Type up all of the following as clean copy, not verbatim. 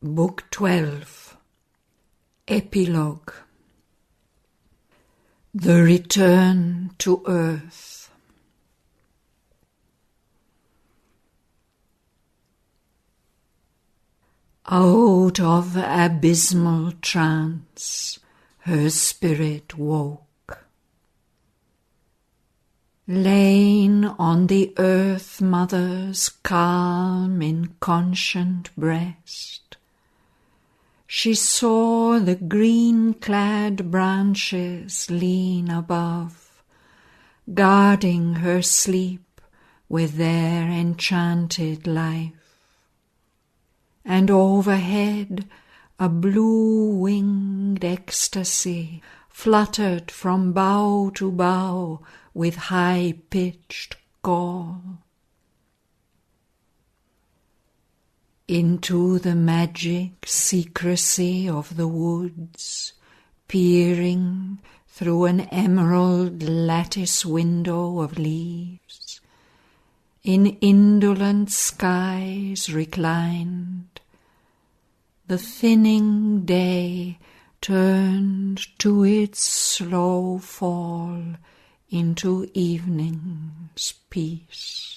Book 12. Epilogue. The Return to Earth. Out of abysmal trance her spirit woke. Lain on the Earth Mother's calm, inconscient breast, she saw the green-clad branches lean above, guarding her sleep with their enchanted life. And overhead a blue-winged ecstasy fluttered from bough to bough with high-pitched call. Into the magic secrecy of the woods, peering through an emerald lattice window of leaves, in indolent skies reclined, the thinning day turned to its slow fall into evening's peace.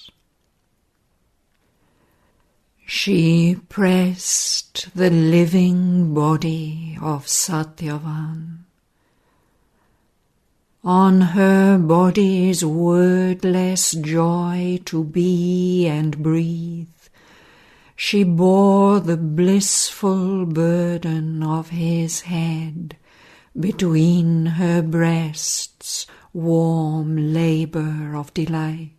She pressed the living body of Shraddhavan. On her body's wordless joy to be and breathe, she bore the blissful burden of his head between her breasts' warm labour of delight.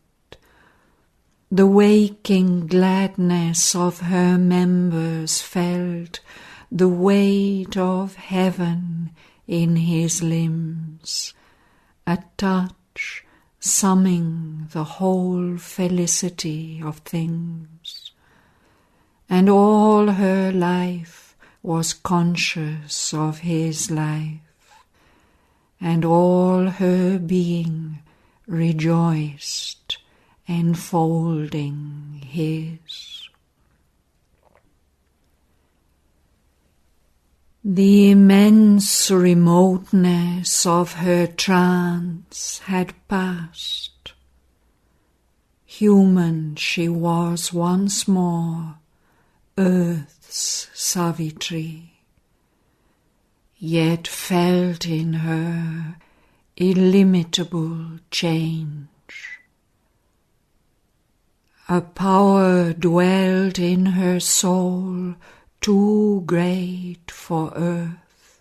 The waking gladness of her members felt the weight of heaven in his limbs, a touch summing the whole felicity of things. And all her life was conscious of his life, and all her being rejoiced, enfolding his. The immense remoteness of her trance had passed. Human she was once more, Earth's Savitri, yet felt in her illimitable change. A power dwelt in her soul too great for earth.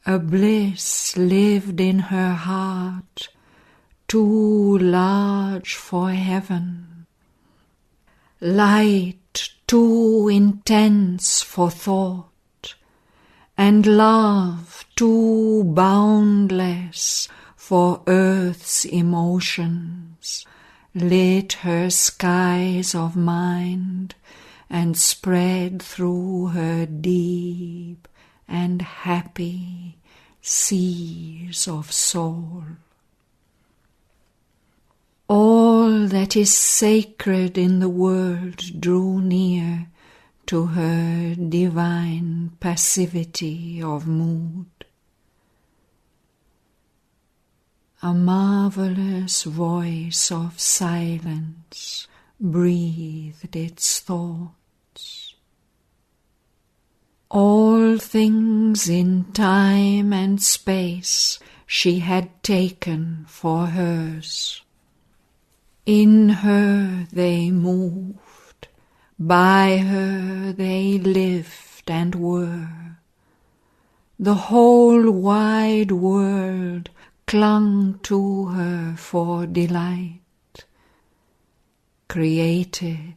A bliss lived in her heart too large for heaven. Light too intense for thought, and love too boundless for earth's emotions, lit her skies of mind and spread through her deep and happy seas of soul. All that is sacred in the world drew near to her divine passivity of mood. A marvelous voice of silence breathed its thoughts. All things in time and space she had taken for hers. In her they moved, by her they lived and were. The whole wide world clung to her for delight, created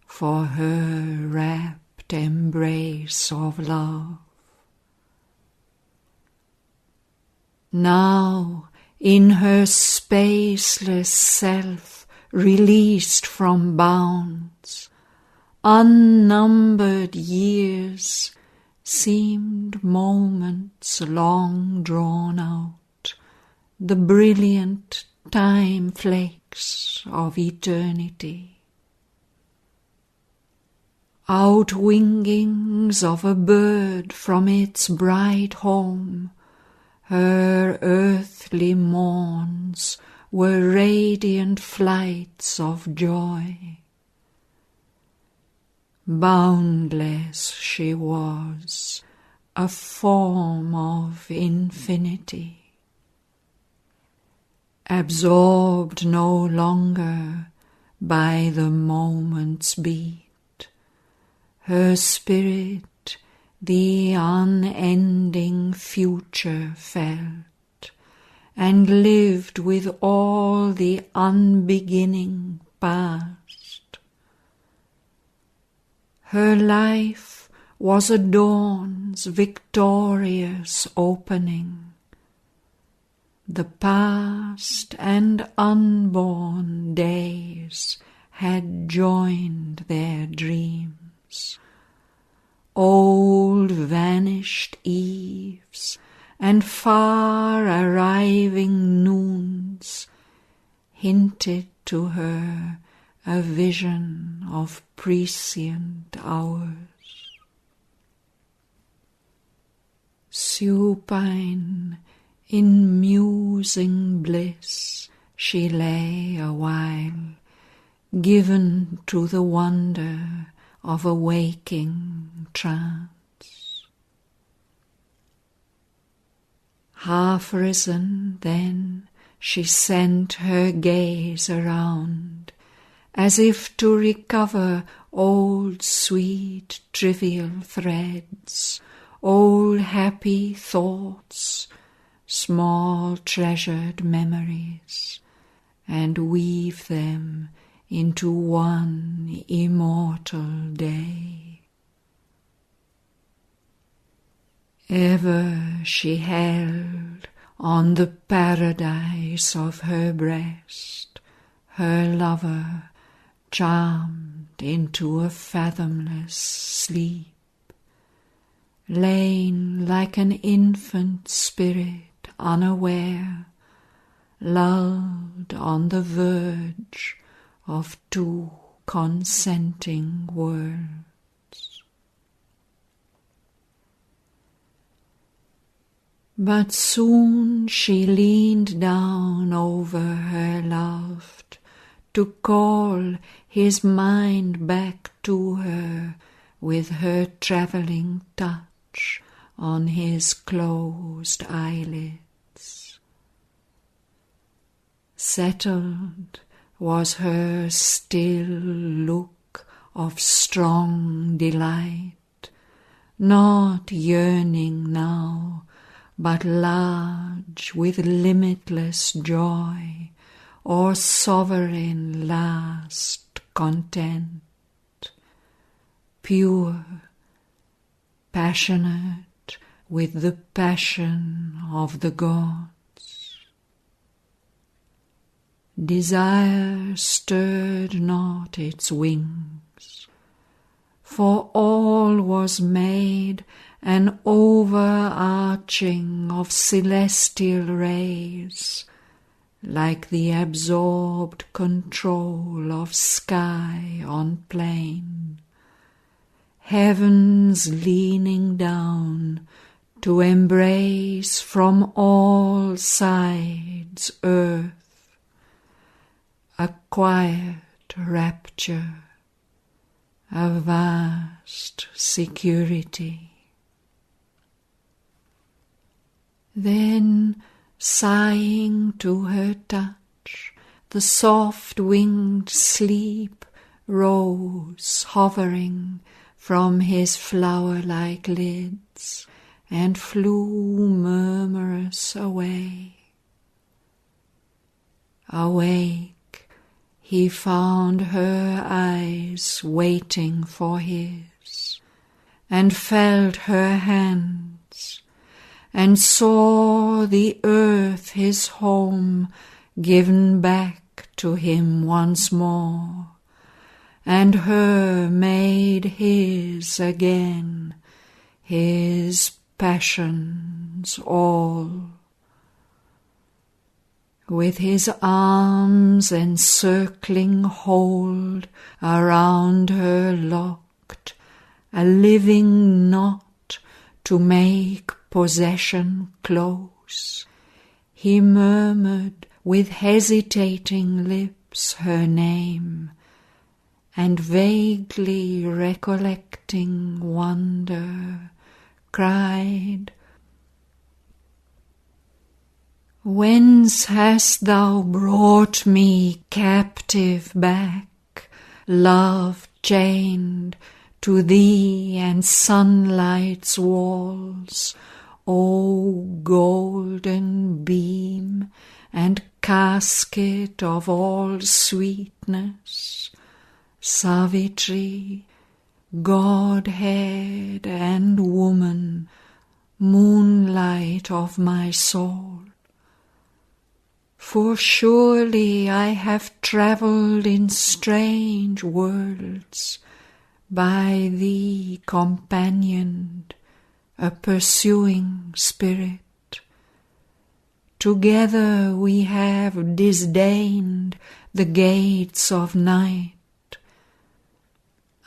for her rapt embrace of love. Now, in her spaceless self, released from bounds, unnumbered years seemed moments long drawn out, the brilliant time flakes of eternity. Outwingings of a bird from its bright home, her earthly morns were radiant flights of joy. Boundless she was, a form of infinity, absorbed no longer by the moment's beat. Her spirit the unending future felt, and lived with all the unbeginning past. Her life was a dawn's victorious opening. The past and unborn days had joined their dreams. Old vanished eves and far arriving noons hinted to her a vision of prescient hours. Supine in musing bliss she lay awhile, given to the wonder of a waking trance. Half risen then, she sent her gaze around, as if to recover old sweet trivial threads, old happy thoughts, small treasured memories, and weave them into one immortal day. Ever she held on the paradise of her breast her lover, charmed into a fathomless sleep, lain like an infant spirit unaware, lulled on the verge of two consenting worlds. But soon she leaned down over her loved, to call his mind back to her with her travelling touch on his closed eyelids. Settled was her still look of strong delight, not yearning now, but large with limitless joy, or sovereign last content, pure, passionate with the passion of the gods. Desire stirred not its wings, for all was made an overarching of celestial rays, like the absorbed control of sky on plain, heavens leaning down to embrace from all sides earth, a quiet rapture, a vast security. Then, sighing to her touch, the soft-winged sleep rose, hovering from his flower-like lids, and flew murmurous away. Awake, he found her eyes waiting for his, and felt her hands, and saw the earth his home given back to him once more, and her made his again, his passions all. With his arms encircling hold around her locked a living knot to make possession close. He murmured with hesitating lips her name, and vaguely recollecting wonder, cried, "Whence hast thou brought me captive back, love chained to thee and sunlight's walls, O golden beam and casket of all sweetness, Savitri, Godhead and woman, moonlight of my soul? For surely I have travelled in strange worlds, by thee companioned, a pursuing spirit. Together we have disdained the gates of night.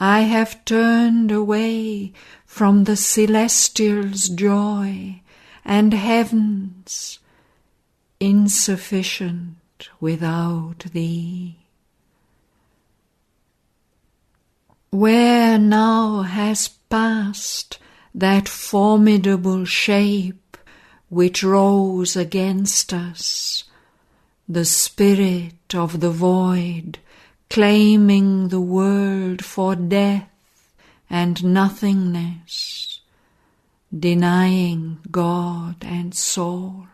I have turned away from the celestial's joy, and heaven's insufficient without thee. Where now has passed that formidable shape which rose against us, the spirit of the void, claiming the world for death and nothingness, denying God and soul?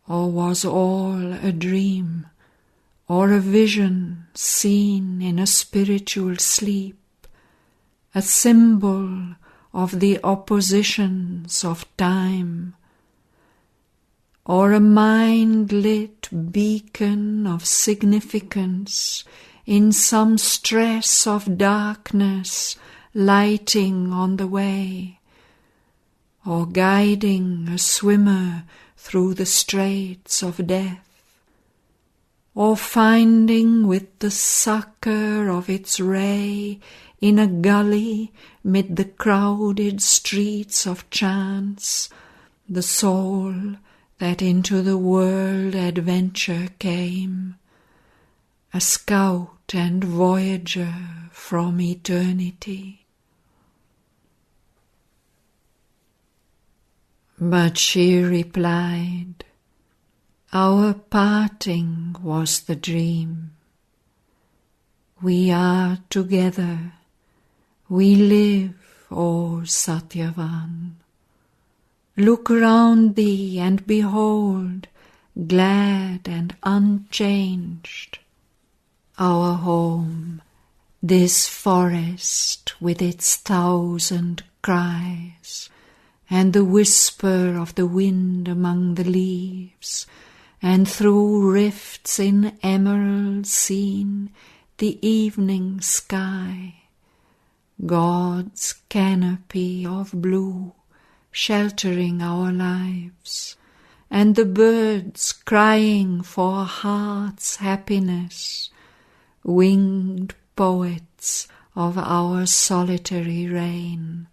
Or was all a dream, or a vision seen in a spiritual sleep, a symbol of the oppositions of time, or a mind-lit beacon of significance in some stress of darkness lighting on the way, or guiding a swimmer through the straits of death, or finding with the succour of its ray in a gully mid the crowded streets of chance the soul that into the world adventure came, a scout and voyager from eternity. But she replied, "Our parting was the dream. We are together, we live, O Satyavan. Look round thee and behold, glad and unchanged, our home, this forest with its thousand cries, and the whisper of the wind among the leaves, and through rifts in emerald seen the evening sky, God's canopy of blue sheltering our lives, and the birds crying for heart's happiness, winged poets of our solitary reign,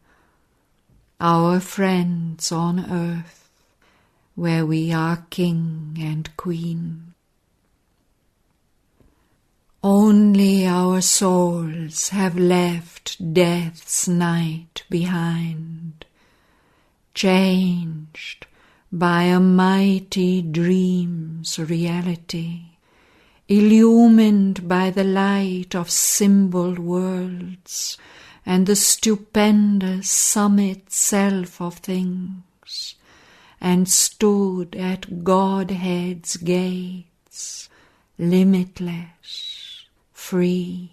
our friends on earth, where we are king and queen. Only our souls have left death's night behind, changed by a mighty dream's reality, illumined by the light of symboled worlds and the stupendous summit self of things, and stood at Godhead's gates, limitless, free.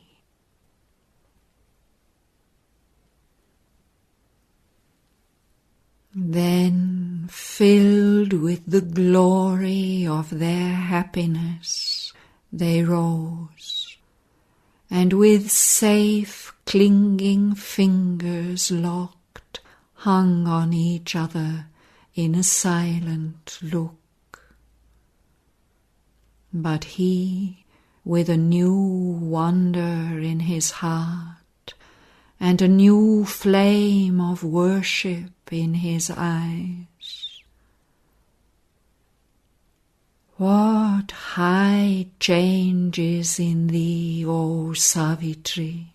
Then, filled with the glory of their happiness, they rose, and with safe clinging fingers locked, hung on each other in a silent look. But he, with a new wonder in his heart, and a new flame of worship in his eyes. What high changes in thee, O Savitri!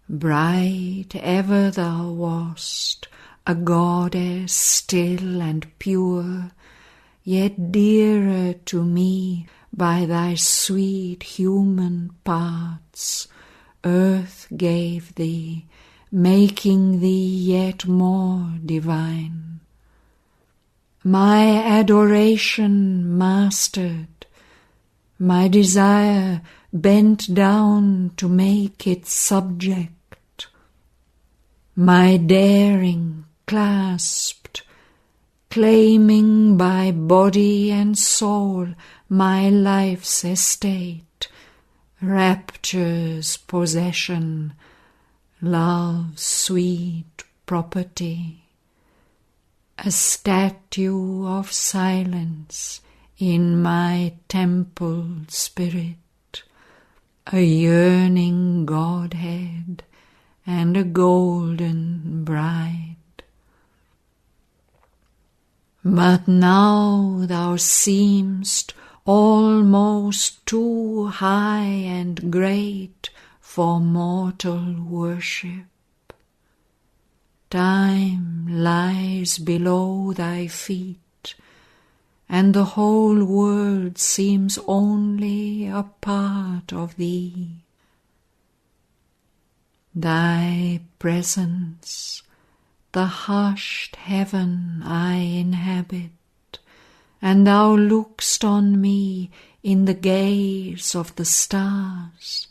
Bright ever thou wast, a goddess still and pure, yet dearer to me by thy sweet human parts, earth gave thee, making thee yet more divine. My adoration mastered, my desire bent down to make it subject, my daring clasped, claiming by body and soul my life's estate, rapture's possession, love's sweet property, a statue of silence in my temple spirit, a yearning Godhead and a golden bride. But now thou seem'st almost too high and great for mortal worship. Time lies below thy feet, and the whole world seems only a part of thee. Thy presence, the hushed heaven I inhabit, and thou look'st on me in the gaze of the stars,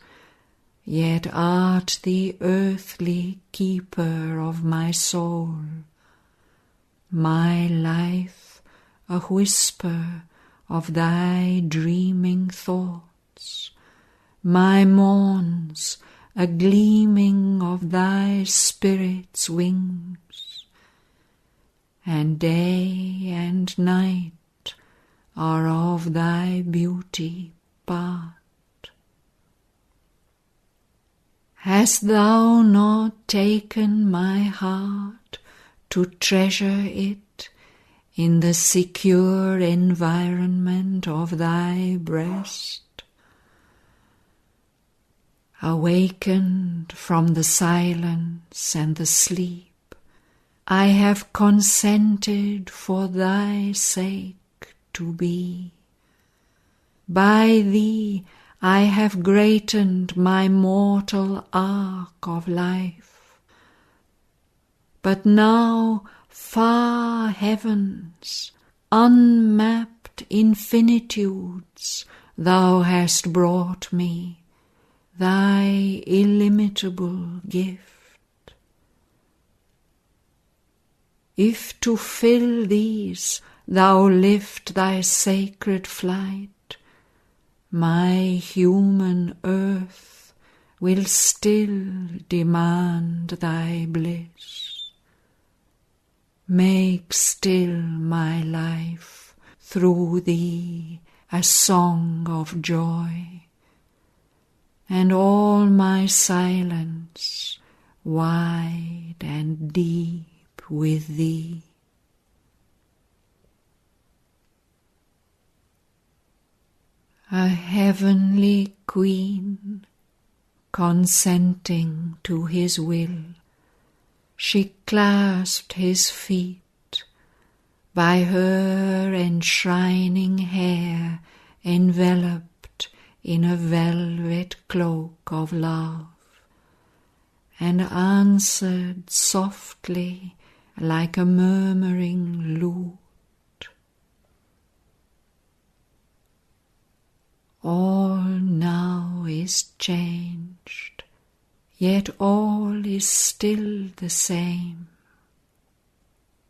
yet art the earthly keeper of my soul, my life a whisper of thy dreaming thoughts, my morns a gleaming of thy spirit's wings, and day and night are of thy beauty part. Hast thou not taken my heart to treasure it in the secure environment of thy breast? Awakened from the silence and the sleep, I have consented for thy sake to be. By thee I have greatened my mortal arc of life. But now far heavens, unmapped infinitudes, thou hast brought me, thy illimitable gift. If to fill these thou lift thy sacred flight, my human earth will still demand thy bliss. Make still my life through thee a song of joy, and all my silence wide and deep with thee. A heavenly queen, consenting to his will, she clasped his feet, by her enshrining hair enveloped in a velvet cloak of love, and answered softly like a murmuring lute. All now is changed, yet all is still the same.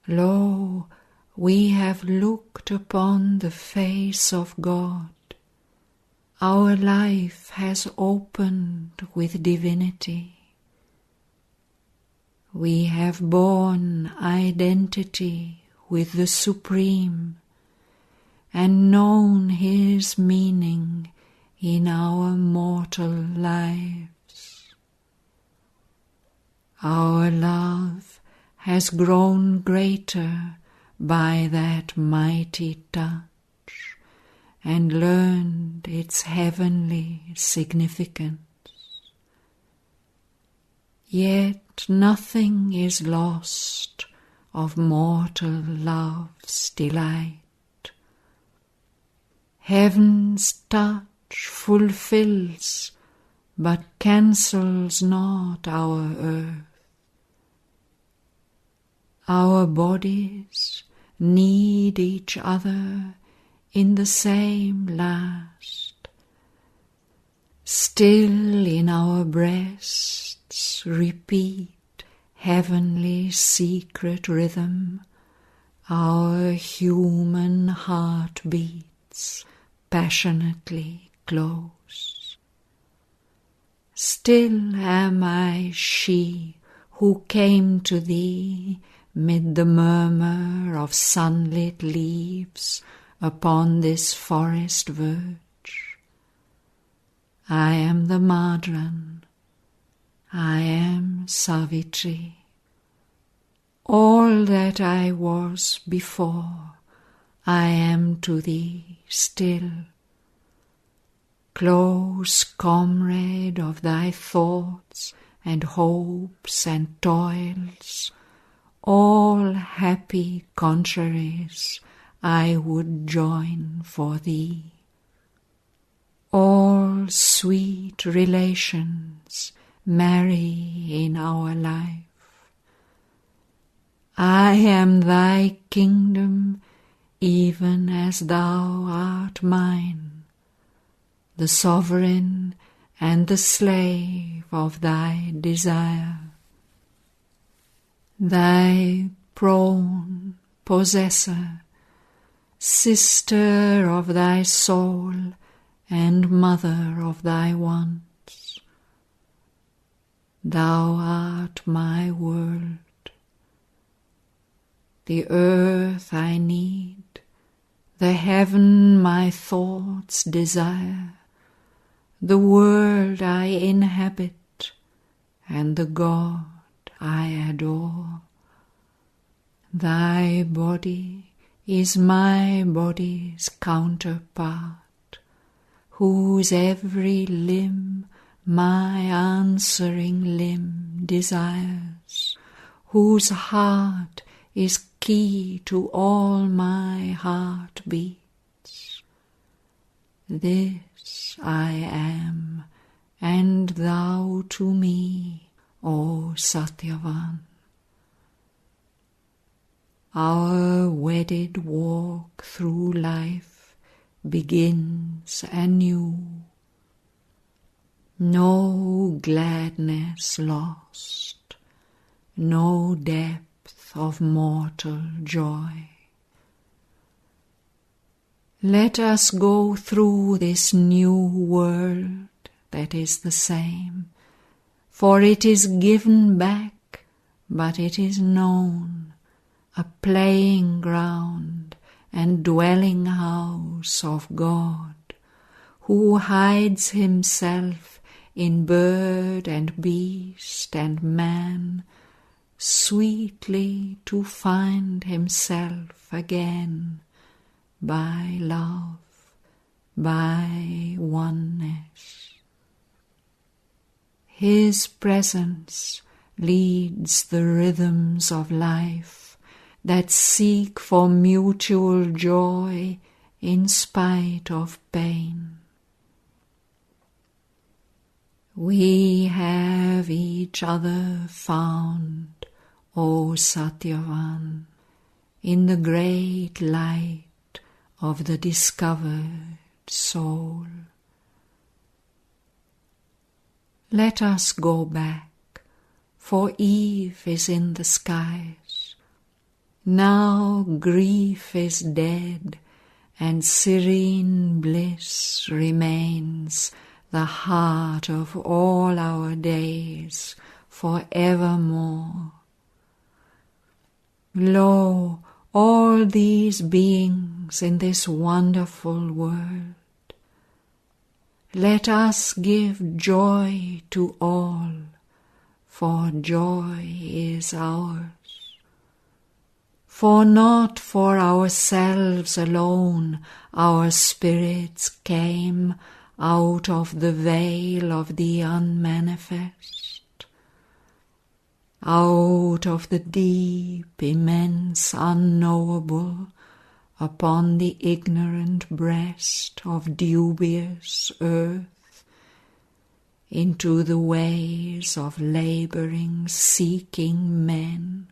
Lo, we have looked upon the face of God. Our life has opened with divinity. We have borne identity with the Supreme, and known his meaning in our mortal lives. Our love has grown greater by that mighty touch, and learned its heavenly significance. Yet nothing is lost of mortal love's delight. Heaven's touch fulfills, but cancels not our earth. Our bodies need each other in the same last. Still in our breasts repeat heavenly secret rhythm, our human heart beats passionately close. Still am I she who came to thee mid the murmur of sunlit leaves upon this forest verge. I am the Madran, I am Savitri. All that I was before, I am to thee still. Close comrade of thy thoughts and hopes and toils, all happy contraries I would join for thee. All sweet relations marry in our life. I am thy kingdom even as thou art mine, the sovereign and the slave of thy desire. Thy prone possessor, sister of thy soul and mother of thy wants. Thou art my world, the earth I need, the heaven my thoughts desire, the world I inhabit, and the God I adore. Thy body is my body's counterpart, whose every limb my answering limb desires, whose heart is key to all my heartbeats. This I am, and thou to me, O Satyavan. Our wedded walk through life begins anew. No gladness lost, no depth of mortal joy. Let us go through this new world that is the same, for it is given back, but it is known, a playing ground and dwelling house of God, who hides himself in bird and beast and man, sweetly to find himself again by love, by oneness. His presence leads the rhythms of life that seek for mutual joy in spite of pain. We have each other found, O Satyavan, in the great light of the discovered soul. Let us go back, for eve is in the skies. Now grief is dead, and serene bliss remains the heart of all our days for evermore. Lo, all these beings in this wonderful world, let us give joy to all, for joy is ours. For not for ourselves alone our spirits came out of the veil of the unmanifest, out of the deep, immense, unknowable, upon the ignorant breast of dubious earth, into the ways of labouring, seeking men,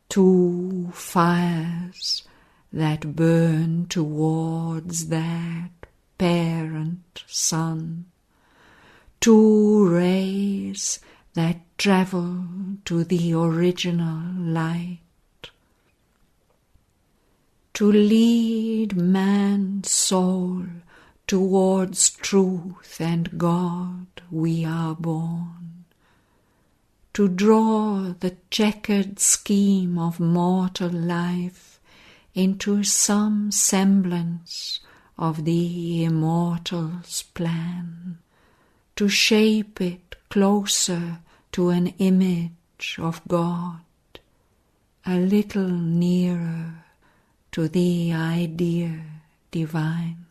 two fires that burn towards that parent sun, two rays that travel to the original light. To lead man's soul towards truth and God we are born, to draw the checkered scheme of mortal life into some semblance of the immortal's plan, to shape it closer to an image of God, a little nearer to the idea divine.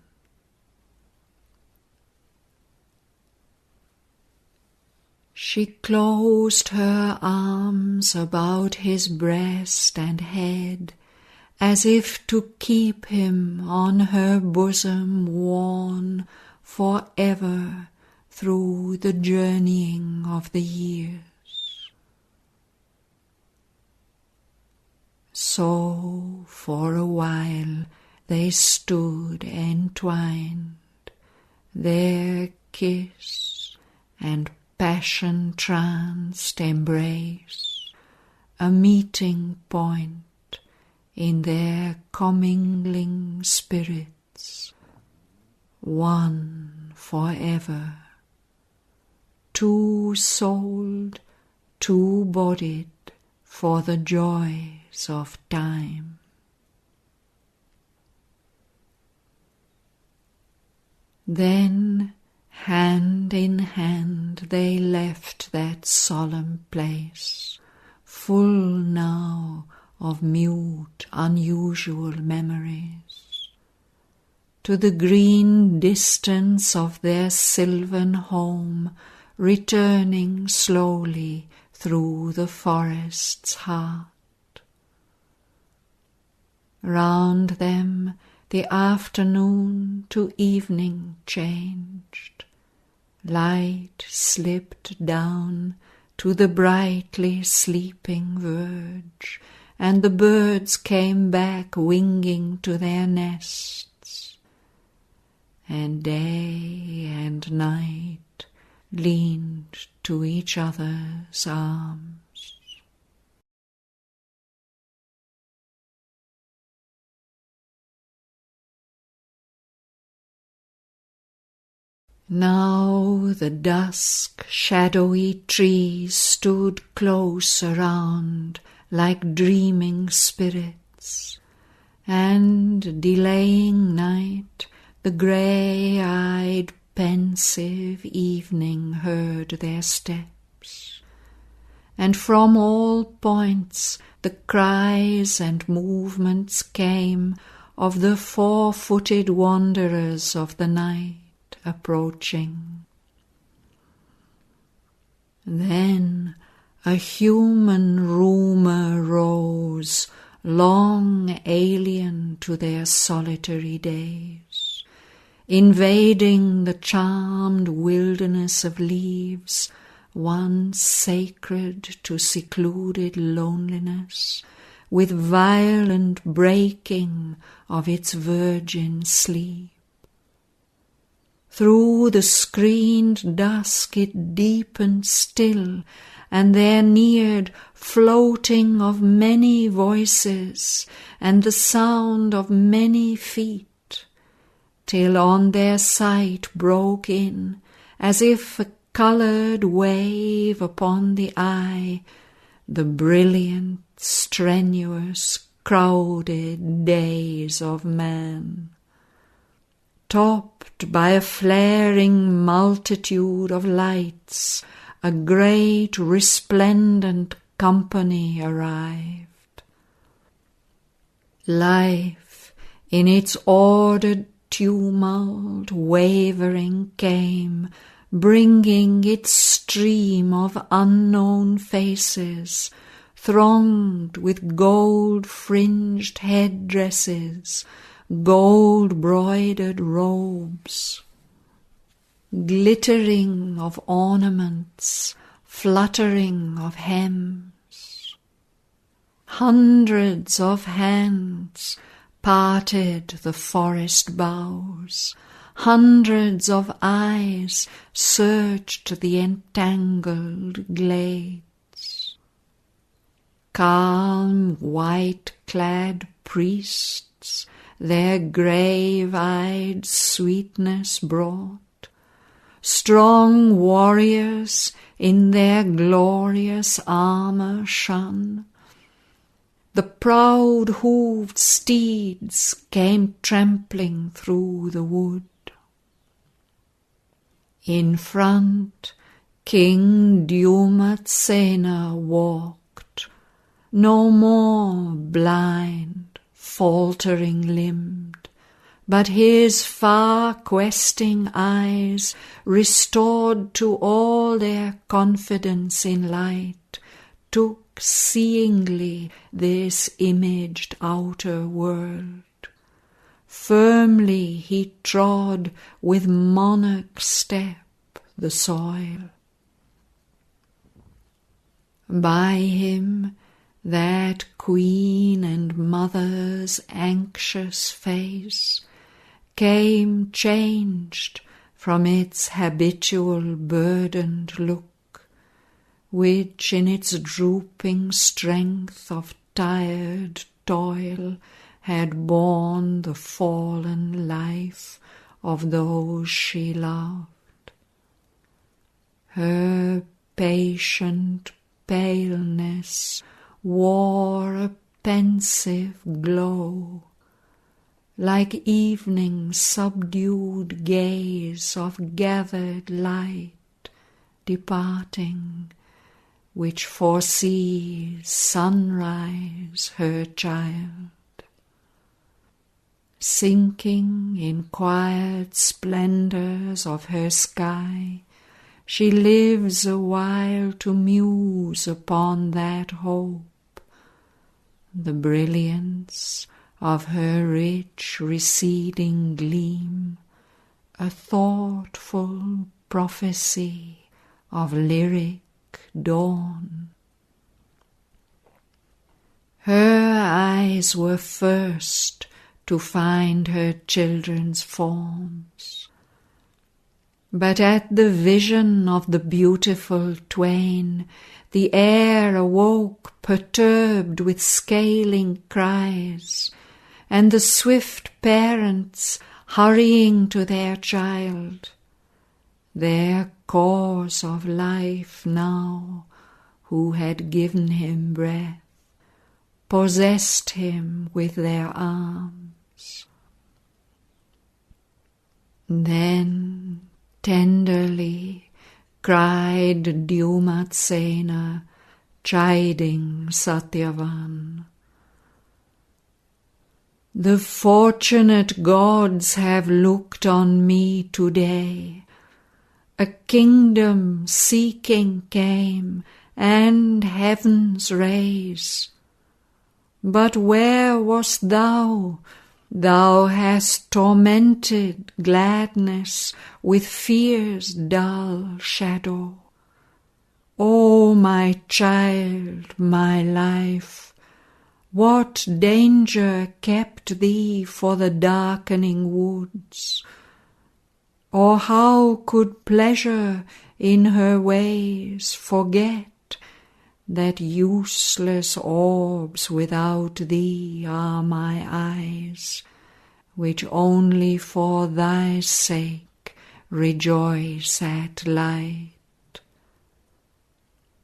She closed her arms about his breast and head, as if to keep him on her bosom worn for ever through the journeying of the years. So for a while they stood entwined, their kiss and passion-tranced embrace, a meeting point in their commingling spirits, one forever, two-souled, two-bodied for the joys of time. Then, hand in hand, they left that solemn place, full now of mute, unusual memories, to the green distance of their sylvan home, returning slowly through the forest's heart. Round them the afternoon to evening changed. Light slipped down to the brightly sleeping verge, and the birds came back winging to their nests. And day and night leaned to each other's arms. Now the dusk, shadowy trees stood close around like dreaming spirits, and delaying night, the grey-eyed, pensive evening heard their steps, and from all points the cries and movements came of the four-footed wanderers of the night approaching. Then a human rumour rose, long alien to their solitary days, invading the charmed wilderness of leaves, once sacred to secluded loneliness, with violent breaking of its virgin sleep. Through the screened dusk it deepened still, and there neared floating of many voices, and the sound of many feet, till on their sight broke in, as if a coloured wave upon the eye, the brilliant, strenuous, crowded days of man, topped by a flaring multitude of lights, a great resplendent company arrived. Life in its ordered tumult wavering came, bringing its stream of unknown faces, thronged with gold-fringed headdresses, gold-broidered robes, glittering of ornaments, fluttering of hems. Hundreds of hands parted the forest boughs, hundreds of eyes searched the entangled glades. Calm, white-clad priests their grave-eyed sweetness brought, strong warriors in their glorious armour shone. The proud-hooved steeds came trampling through the wood. In front, King Dyumatsena walked, no more blind, faltering-limbed, but his far-questing eyes, restored to all their confidence in light, took seeingly this imaged outer world. Firmly he trod with monarch step the soil. By him that queen and mother's anxious face came changed from its habitual burdened look, which in its drooping strength of tired toil had borne the fallen life of those she loved. Her patient paleness wore a pensive glow, like evening's subdued gaze of gathered light departing, which foresees sunrise her child. Sinking in quiet splendours of her sky, she lives a while to muse upon that hope, the brilliance of her rich receding gleam, a thoughtful prophecy of lyric dawn. Her eyes were first to find her children's forms, but at the vision of the beautiful twain, the air awoke perturbed with scaling cries, and the swift parents hurrying to their child, their cause of life now, who had given him breath, possessed him with their arms. Then tenderly cried Dyumatsena, chiding Satyavan, "The fortunate gods have looked on me today. A kingdom seeking came, and heaven's rays. But where wast thou? Thou hast tormented gladness with fear's dull shadow. O my child, my life, what danger kept thee for the darkening woods? Or how could pleasure in her ways forget that useless orbs without thee are my eyes, which only for thy sake rejoice at light?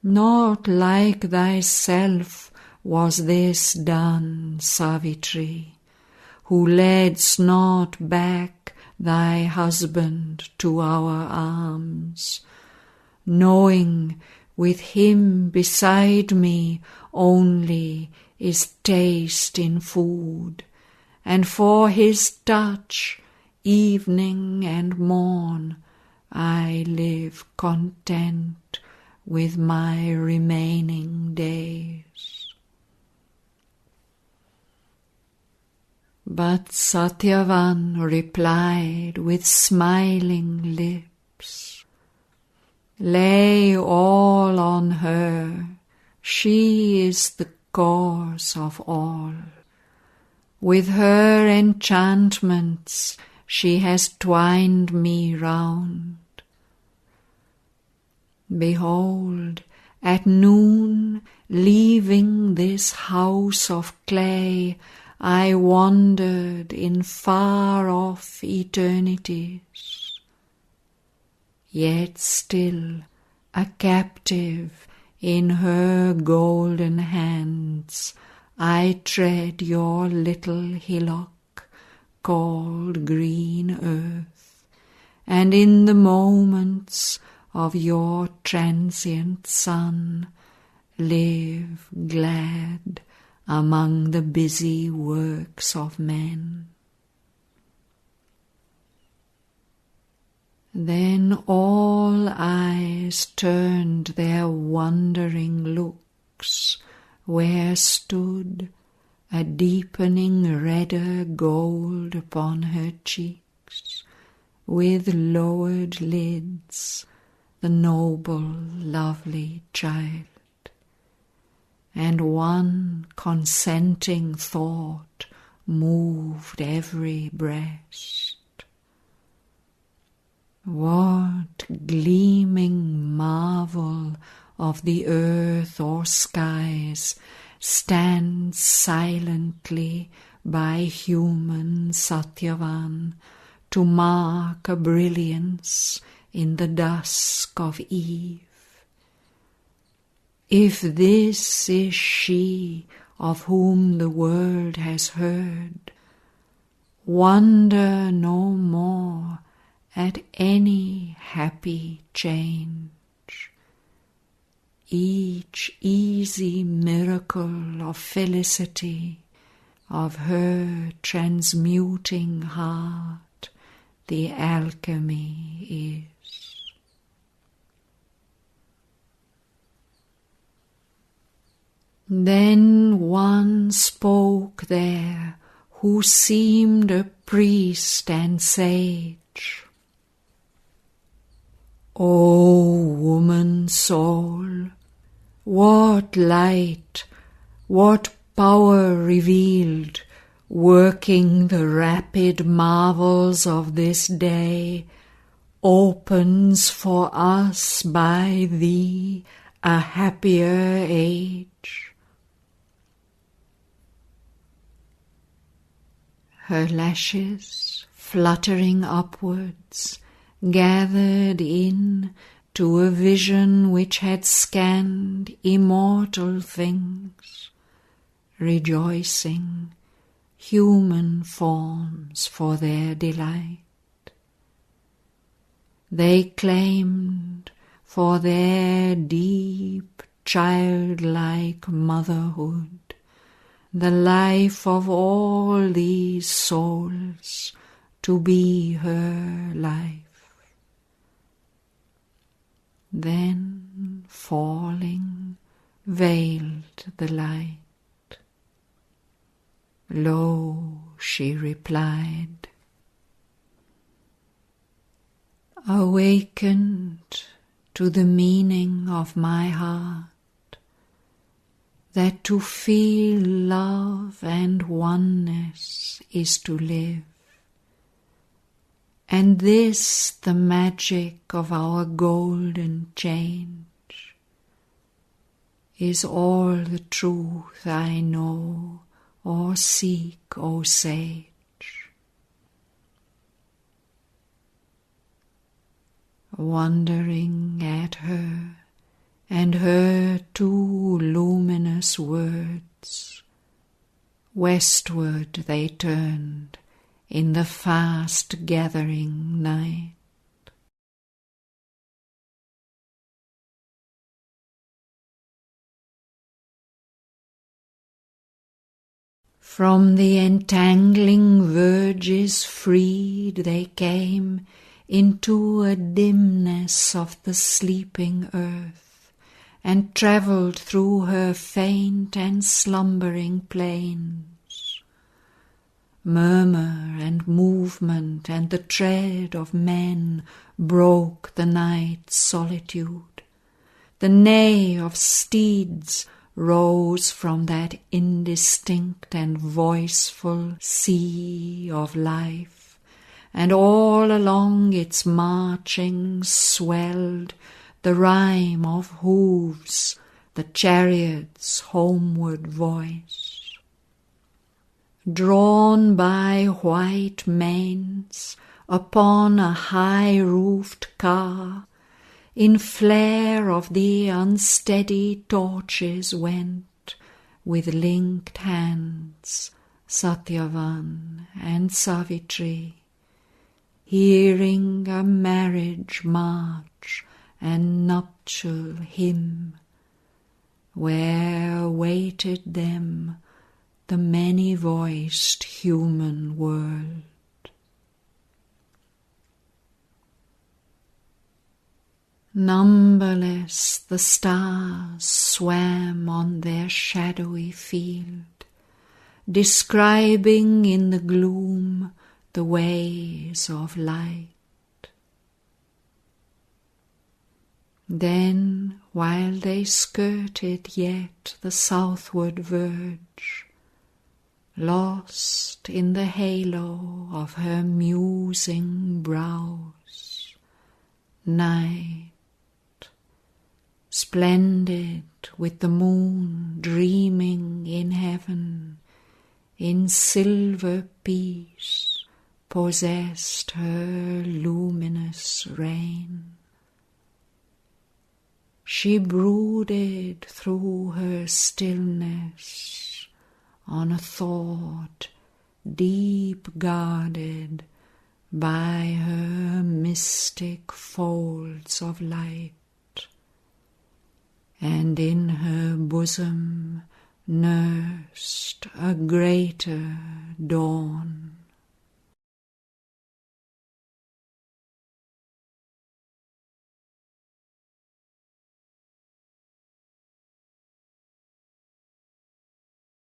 Not like thyself was this done, Savitri, who ledst not back thy husband to our arms, knowing with him beside me only is taste in food, and for his touch, evening and morn, I live content with my remaining days. But Satyavan replied with smiling lips, "Lay all on her, she is the cause of all. With her enchantments she has twined me round. Behold, at noon, leaving this house of clay, I wandered in far-off eternities. Yet still a captive in her golden hands, I tread your little hillock called green earth, and in the moments of your transient sun live glad among the busy works of men." Then all eyes turned their wondering looks where stood a deepening redder gold upon her cheeks, with lowered lids, the noble, lovely child. And one consenting thought moved every breast. What gleaming marvel of the earth or skies stands silently by human Satyavan to mark a brilliance in the dusk of eve? If this is she of whom the world has heard, wonder no more at any happy change. Each easy miracle of felicity of her transmuting heart the alchemy is. Then one spoke there who seemed a priest and sage. O woman soul, what light, what power revealed, working the rapid marvels of this day, opens for us by thee a happier age? Her lashes, fluttering upwards, gathered in to a vision which had scanned immortal things, rejoicing human forms for their delight. They claimed for their deep, childlike motherhood the life of all these souls to be her life. Then, falling, veiled the light. Lo, she replied, awakened to the meaning of my heart, that to feel love and oneness is to live, and this the magic of our golden change, is all the truth I know or seek, O sage. Wondering at her and her two luminous words, westward they turned in the fast gathering night. From the entangling verges freed they came into a dimness of the sleeping earth, and travelled through her faint and slumbering plains. Murmur and movement and the tread of men broke the night's solitude. The neigh of steeds rose from that indistinct and voiceful sea of life, and all along its marching swelled the rhyme of hooves, the chariot's homeward voice. Drawn by white manes upon a high-roofed car, in flare of the unsteady torches went, with linked hands, Shraddhavan and Savitri, hearing a marriage march and nuptial hymn, where awaited them the many-voiced human world. Numberless the stars swam on their shadowy field, describing in the gloom the ways of light. Then, while they skirted yet the southward verge, lost in the halo of her musing brows, night, splendid with the moon dreaming in heaven, in silver peace possessed her luminous reign. She brooded through her stillness on a thought deep guarded by her mystic folds of light, and in her bosom nursed a greater dawn.